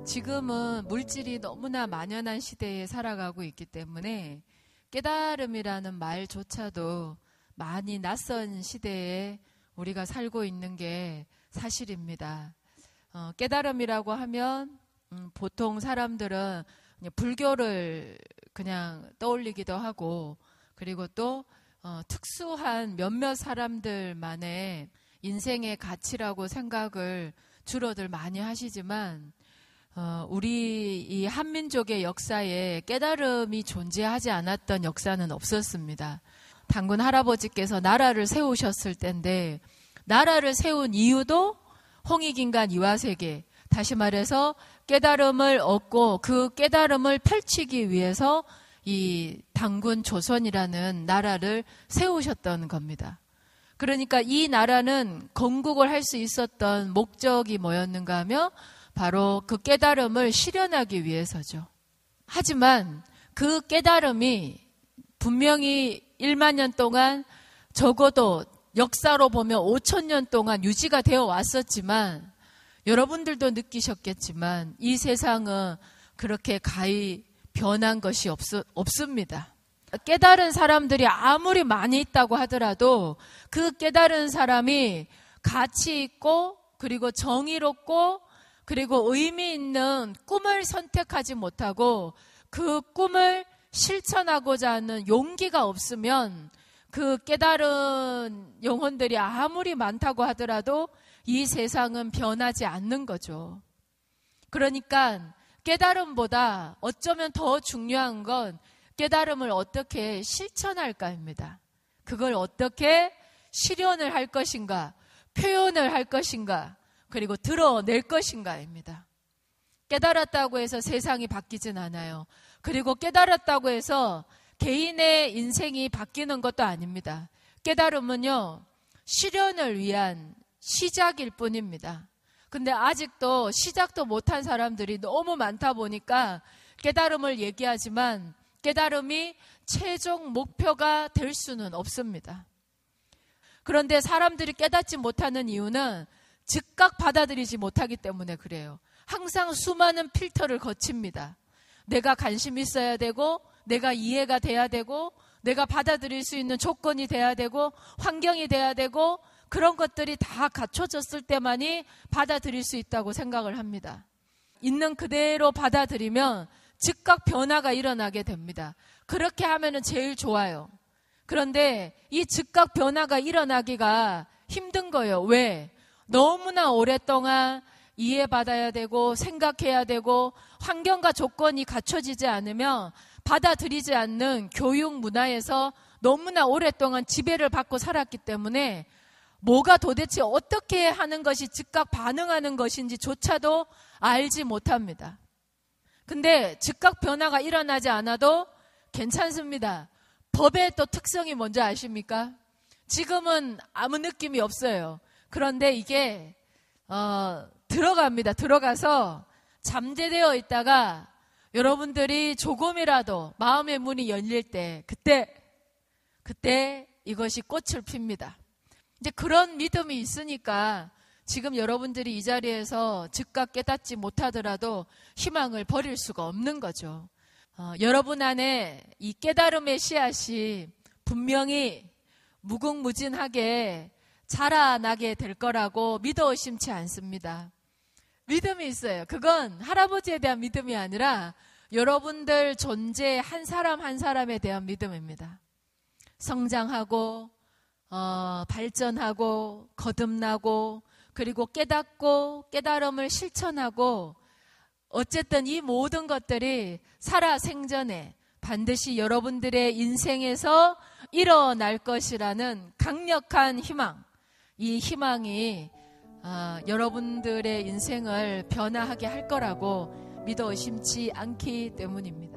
지금은 물질이 너무나 만연한 시대에 살아가고 있기 때문에 깨달음이라는 말조차도 많이 낯선 시대에 우리가 살고 있는 게 사실입니다. 깨달음이라고 하면 보통 사람들은 그냥 불교를 그냥 떠올리기도 하고, 그리고 또 특수한 몇몇 사람들만의 인생의 가치라고 생각을 주로들 많이 하시지만, 우리 이 한민족의 역사에 깨달음이 존재하지 않았던 역사는 없었습니다. 단군 할아버지께서 나라를 세우셨을 때인데, 나라를 세운 이유도 홍익인간 이화세계, 다시 말해서 깨달음을 얻고 그 깨달음을 펼치기 위해서 이 단군 조선이라는 나라를 세우셨던 겁니다. 그러니까 이 나라는 건국을 할 수 있었던 목적이 뭐였는가 하면 바로 그 깨달음을 실현하기 위해서죠. 하지만 그 깨달음이 분명히 1만 년 동안, 적어도 역사로 보면 5,000년 동안 유지가 되어 왔었지만, 여러분들도 느끼셨겠지만 이 세상은 그렇게 가히 변한 것이 없습니다. 깨달은 사람들이 아무리 많이 있다고 하더라도 그 깨달은 사람이 가치 있고, 그리고 정의롭고, 그리고 의미 있는 꿈을 선택하지 못하고 그 꿈을 실천하고자 하는 용기가 없으면 그 깨달은 영혼들이 아무리 많다고 하더라도 이 세상은 변하지 않는 거죠. 그러니까 깨달음보다 어쩌면 더 중요한 건 깨달음을 어떻게 실천할까입니다. 그걸 어떻게 실현을 할 것인가, 표현을 할 것인가, 그리고 드러낼 것인가입니다. 깨달았다고 해서 세상이 바뀌진 않아요. 그리고 깨달았다고 해서 개인의 인생이 바뀌는 것도 아닙니다. 깨달음은요, 실현을 위한 시작일 뿐입니다. 근데 아직도 시작도 못한 사람들이 너무 많다 보니까 깨달음을 얘기하지만 깨달음이 최종 목표가 될 수는 없습니다. 그런데 사람들이 깨닫지 못하는 이유는 즉각 받아들이지 못하기 때문에 그래요. 항상 수많은 필터를 거칩니다. 내가 관심이 있어야 되고, 내가 이해가 돼야 되고, 내가 받아들일 수 있는 조건이 돼야 되고, 환경이 돼야 되고, 그런 것들이 다 갖춰졌을 때만이 받아들일 수 있다고 생각을 합니다. 있는 그대로 받아들이면 즉각 변화가 일어나게 됩니다. 그렇게 하면은 제일 좋아요. 그런데 이 즉각 변화가 일어나기가 힘든 거예요. 왜? 너무나 오랫동안 이해받아야 되고 생각해야 되고 환경과 조건이 갖춰지지 않으면 받아들이지 않는 교육 문화에서 너무나 오랫동안 지배를 받고 살았기 때문에 뭐가 도대체 어떻게 하는 것이 즉각 반응하는 것인지조차도 알지 못합니다. 근데 즉각 변화가 일어나지 않아도 괜찮습니다. 법의 또 특성이 뭔지 아십니까? 지금은 아무 느낌이 없어요. 그런데 이게 들어갑니다. 들어가서 잠재되어 있다가 여러분들이 조금이라도 마음의 문이 열릴 때 그때 이것이 꽃을 핍니다. 이제 그런 믿음이 있으니까 지금 여러분들이 이 자리에서 즉각 깨닫지 못하더라도 희망을 버릴 수가 없는 거죠. 여러분 안에 이 깨달음의 씨앗이 분명히 무궁무진하게 자라나게 될 거라고 믿어 의심치 않습니다. 믿음이 있어요. 그건 할아버지에 대한 믿음이 아니라 여러분들 존재 한 사람 한 사람에 대한 믿음입니다. 성장하고 발전하고 거듭나고 그리고 깨닫고 깨달음을 실천하고 어쨌든 이 모든 것들이 살아생전에 반드시 여러분들의 인생에서 일어날 것이라는 강력한 희망, 이 희망이 여러분들의 인생을 변화하게 할 거라고 믿어 의심치 않기 때문입니다.